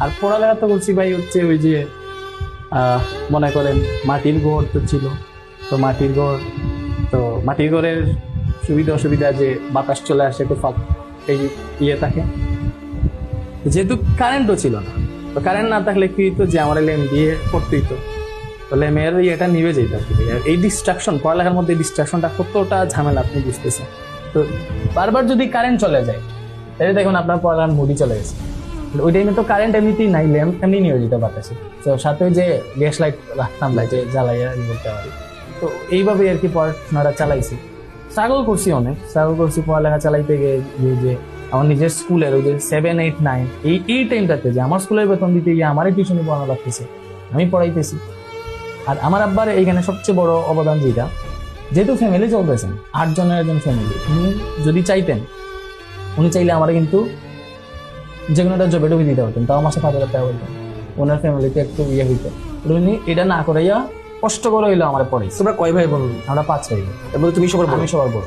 আর পড়ালেখা তো করছি ভাই হচ্ছে ওই যে মনে করেন মাটির ঘর তো ছিল, তো মাটির ঘরের সুবিধা অসুবিধা যে বাতাস চলে আসে একটু এই ইয়ে থাকে, যেহেতু কারেন্টও ছিল না, তো কারেন্ট না থাকলে কি হইতো যে আমার ল্যাম্প দিয়ে পড়তে হইতো, তো ল্যাম্পের ইয়েটা নিভে যেত আর কি। আর এই ডিস্ট্রাকশন, পড়ালেখার মধ্যে ডিস্ট্রাকশনটা কতটা ঝামেলা আপনি বুঝতেছেন। তো বারবার যদি কারেন্ট চলে যায় তাহলে দেখুন আপনার পড়ালেখার মুডই চলে গেছে। ওই টাইমে তো কারেন্ট এমনিতেই নাই, ল্যাম্প এমনি নিয়ে যেত বাতাসে, তো সাথে ওই যে গ্যাস লাইট রাখতাম লাইটে জ্বালাইয়া করতে পারি। তো এইভাবেই আর কি পড়াশোনাটা চালাইছি। স্ট্রাগল করছি পড়ালেখা চালাইতে গিয়ে। যে আমার নিজের স্কুলের ওই যে 7, 8, 9 এই টাইমটাতে যে আমার স্কুলের বেতন দিতে গিয়ে আমারই টিউশনি পড়ানো লাগতেছে, আমি পড়াইতেছি। আর আমার আব্বার এইখানে সবচেয়ে বড় অবদান যেটা, যেহেতু ফ্যামিলি চলতেছেন 8 জনের একজন ফ্যামিলি, উনি যদি চাইতেন, উনি চাইলে আমার কিন্তু যে কোনো একটা জবে ডুবে দিতে পারতেন, তাও মাসে 5,000 টাকা বলতেন। ওনার ফ্যামিলিতে একটু ইয়ে হইতো, উনি এটা না করাইয়া কষ্ট করে হইলো আমার পড়াইছে। তোমরা কয় ভাই বোন? আমরা 5 ভাই। এবং তুমি সবার বড়? আমি সবার বড়।